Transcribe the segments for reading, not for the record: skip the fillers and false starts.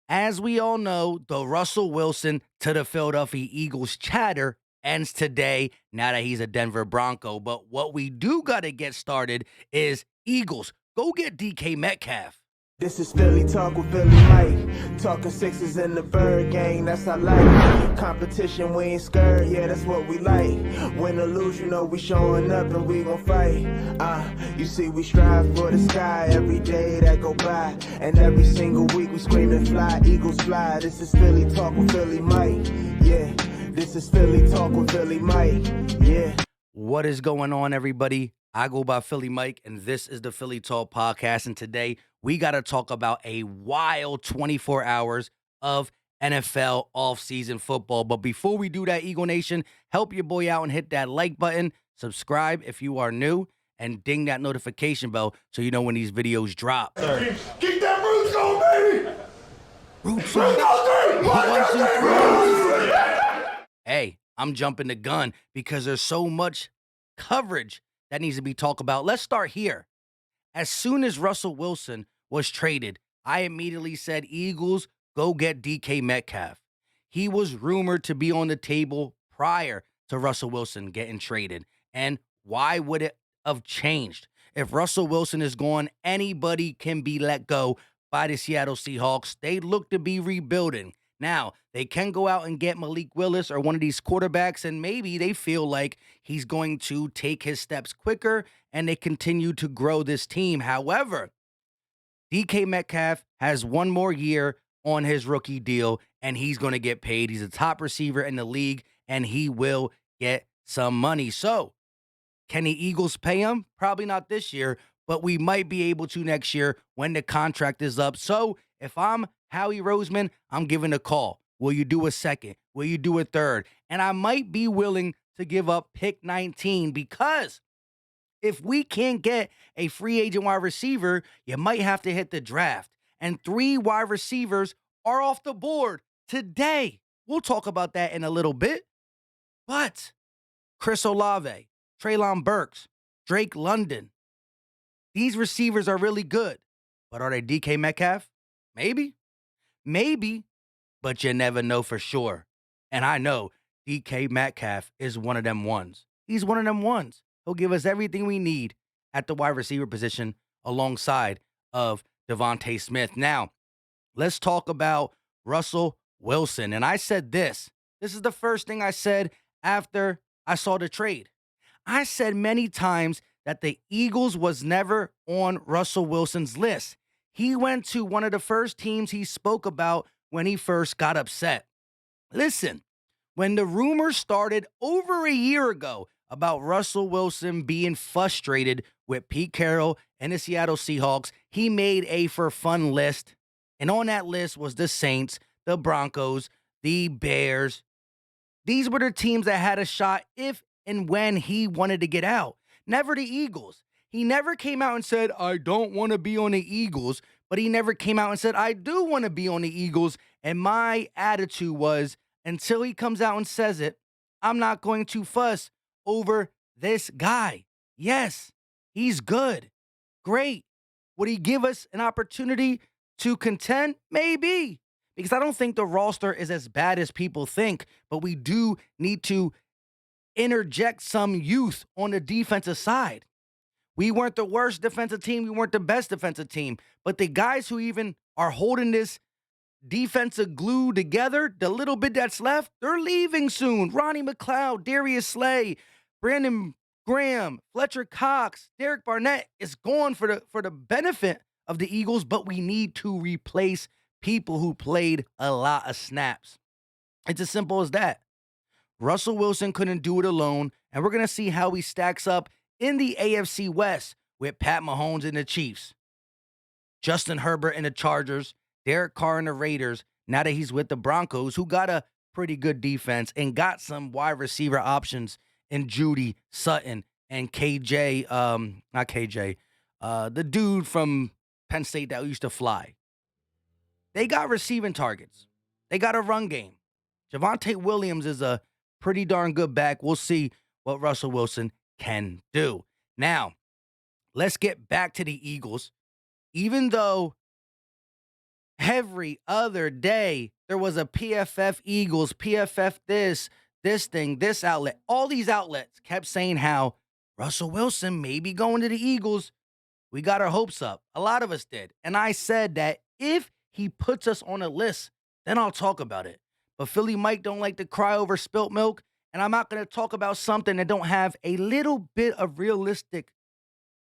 As we all know, the Russell Wilson to the Philadelphia Eagles chatter ends today now that he's a Denver Bronco. But what we do got to get started is Eagles, go get DK Metcalf. This is Philly Talk with Philly Mike. Talking sixes in the bird gang, that's I like. Competition, we ain't scared, yeah, that's what we like. Win or lose, you know we showing up and we gon' fight. You see we strive for the sky every day that go by. And every single week we screaming fly, Eagles fly. This is Philly Talk with Philly Mike, yeah. This is Philly Talk with Philly Mike, yeah. What is going on, everybody? I go by Philly Mike, and this is the Philly Talk Podcast. And today we got to talk about a wild 24 hours of NFL offseason football. But before we do that, Eagle Nation, help your boy out and hit that like button, subscribe if you are new, and ding that notification bell so you know when these videos drop. Keep that roots going, baby! Roots One, two, three, roots! Hey, I'm jumping the gun because there's so much coverage that needs to be talked about. Let's start here. As soon as Russell Wilson was traded, I immediately said, Eagles, go get DK Metcalf. He was rumored to be on the table prior to Russell Wilson getting traded. And why would it have changed? If Russell Wilson is gone, anybody can be let go by the Seattle Seahawks. They look to be rebuilding. Now, they can go out and get Malik Willis or one of these quarterbacks, and maybe they feel like he's going to take his steps quicker and they continue to grow this team. However, DK Metcalf has one more year on his rookie deal, and he's going to get paid. He's a top receiver in the league, and he will get some money. So, can the Eagles pay him? Probably not this year, but we might be able to next year when the contract is up. So, if I'm Howie Roseman, I'm giving a call. Will you do a second? Will you do a third? And I might be willing to give up pick 19 because if we can't get a free agent wide receiver, you might have to hit the draft. And 3 wide receivers are off the board today. We'll talk about that in a little bit. But Chris Olave, Treylon Burks, Drake London, these receivers are really good. But are they DK Metcalf? Maybe, but you never know for sure. And I know DK Metcalf is one of them ones. He's one of them ones. He'll give us everything we need at the wide receiver position alongside of Devontae Smith. Now, let's talk about Russell Wilson. And I said this. This is the first thing I said after I saw the trade. I said many times that the Eagles was never on Russell Wilson's list. He went to one of the first teams he spoke about when he first got upset. Listen, when the rumors started over a year ago about Russell Wilson being frustrated with Pete Carroll and the Seattle Seahawks, he made a for fun list. And on that list was the Saints, the Broncos, the Bears. These were the teams that had a shot if and when he wanted to get out. Never the Eagles. He never came out and said, I don't want to be on the Eagles, but he never came out and said, I do want to be on the Eagles. And my attitude was, until he comes out and says it, I'm not going to fuss over this guy. Yes, he's good. Great. Would he give us an opportunity to contend? Maybe. Because I don't think the roster is as bad as people think, but we do need to interject some youth on the defensive side. We weren't the worst defensive team. We weren't the best defensive team. But the guys who even are holding this defensive glue together, the little bit that's left, they're leaving soon. Ronnie McLeod, Darius Slay, Brandon Graham, Fletcher Cox, Derek Barnett is gone for the benefit of the Eagles, but we need to replace people who played a lot of snaps. It's as simple as that. Russell Wilson couldn't do it alone, and we're going to see how he stacks up in the AFC West with Pat Mahomes and the Chiefs, Justin Herbert and the Chargers, Derek Carr and the Raiders, now that he's with the Broncos, who got a pretty good defense and got some wide receiver options in Judy, Sutton, and not KJ, the dude from Penn State that used to fly. They got receiving targets. They got a run game. Javonte Williams is a pretty darn good back. We'll see what Russell Wilson can do. Now, let's get back to the Eagles. Even though Every other day, there was a PFF Eagles, PFF this thing, this outlet. All these outlets kept saying how Russell Wilson may be going to the Eagles. We got our hopes up. A lot of us did. And I said that if he puts us on a list, then I'll talk about it. But Philly Mike don't like to cry over spilt milk. And I'm not going to talk about something that don't have a little bit of realistic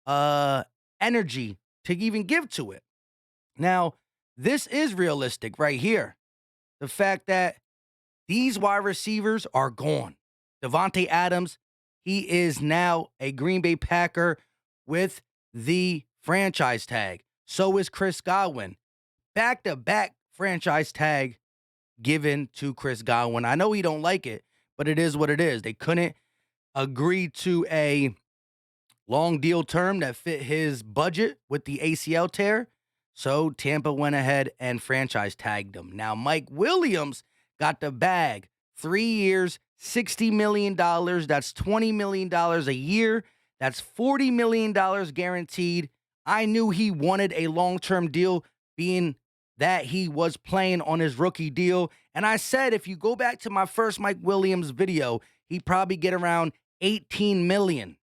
uh energy to even give to it. Now, this is realistic right here. The fact that these wide receivers are gone. Devontae Adams, he is now a Green Bay Packer with the franchise tag. So is Chris Godwin. Back-to-back franchise tag given to Chris Godwin. I know he don't like it, but it is what it is. They couldn't agree to a long deal term that fit his budget with the ACL tear. So Tampa went ahead and franchise tagged him. Now, Mike Williams got the bag. 3 years, $60 million. That's $20 million a year. That's $40 million guaranteed. I knew he wanted a long-term deal, being that he was playing on his rookie deal. And I said, if you go back to my first Mike Williams video, he'd probably get around $18 million.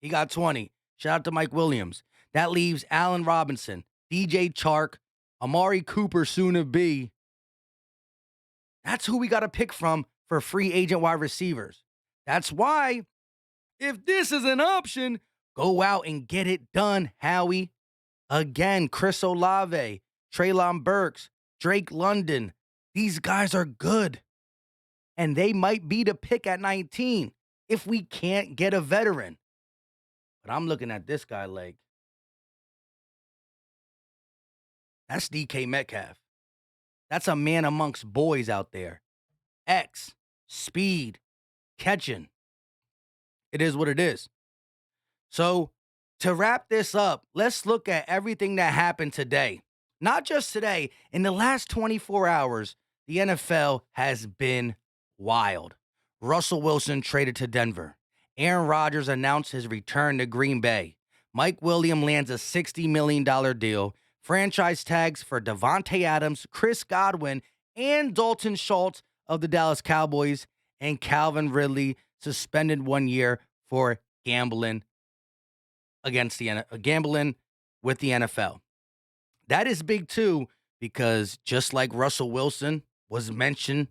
He got 20. Shout out to Mike Williams. That leaves Allen Robinson, DJ Chark, Amari Cooper, soon to be. That's who we got to pick from for free agent wide receivers. That's why, if this is an option, go out and get it done, Howie. Again, Chris Olave, Treylon Burks, Drake London. These guys are good. And they might be the pick at 19 if we can't get a veteran. But I'm looking at this guy like, that's DK Metcalf. That's a man amongst boys out there. X, speed, catching. It is what it is. So to wrap this up, let's look at everything that happened today. Not just today. In the last 24 hours, the NFL has been wild. Russell Wilson traded to Denver. Aaron Rodgers announced his return to Green Bay. Mike Williams lands a $60 million deal. Franchise tags for Devontae Adams, Chris Godwin, and Dalton Schultz of the Dallas Cowboys, and Calvin Ridley suspended 1 year for gambling gambling with the NFL. That is big too, because just like Russell Wilson was mentioned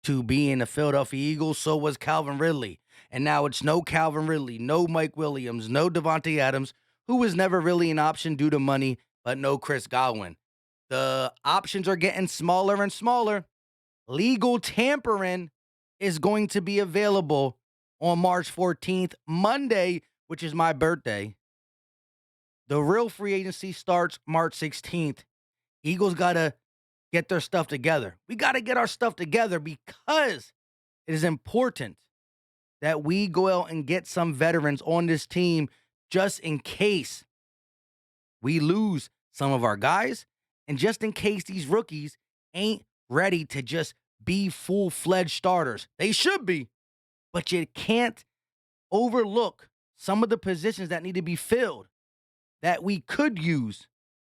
to be in the Philadelphia Eagles, so was Calvin Ridley. And now it's no Calvin Ridley, no Mike Williams, no Devontae Adams, who was never really an option due to money, but no Chris Godwin. The options are getting smaller and smaller. Legal tampering is going to be available on March 14th, Monday, which is my birthday. The real free agency starts March 16th. Eagles got to get their stuff together. We got to get our stuff together because it is important that we go out and get some veterans on this team just in case we lose some of our guys and just in case these rookies ain't ready to just be full-fledged starters. They should be, but you can't overlook some of the positions that need to be filled that we could use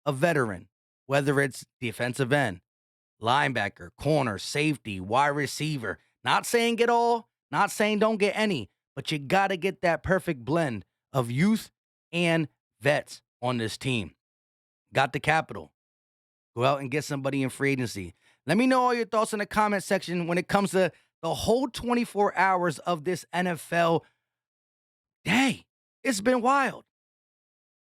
a veteran, whether it's defensive end, linebacker, corner, safety, wide receiver. Not saying get all, not saying don't get any, but you got to get that perfect blend of youth and vets on this team. Got the capital. Go out and get somebody in free agency. Let me know all your thoughts in the comment section when it comes to the whole 24 hours of this NFL day. It's been wild.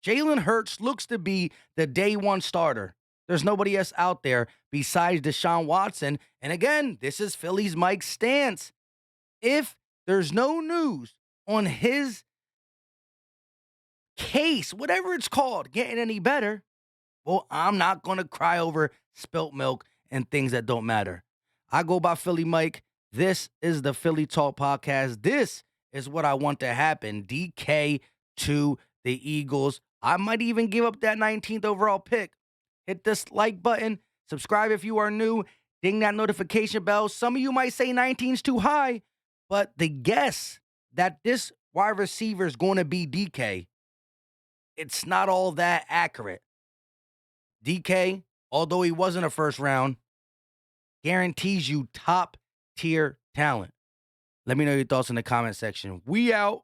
Jalen Hurts looks to be the day one starter. There's nobody else out there besides Deshaun Watson. And again, this is Philly's Mike's stance. If there's no news on his case, whatever it's called, getting any better, well, I'm not going to cry over spilt milk and things that don't matter. I go by Philly Mike. This is the Philly Talk Podcast. This is what I want to happen. DK to the Eagles. I might even give up that 19th overall pick. Hit this like button. Subscribe if you are new. Ding that notification bell. Some of you might say 19's too high, but the guess that this wide receiver is going to be DK, it's not all that accurate. DK although he wasn't a first round, guarantees you top tier talent. Let me know your thoughts in the comment section. We out.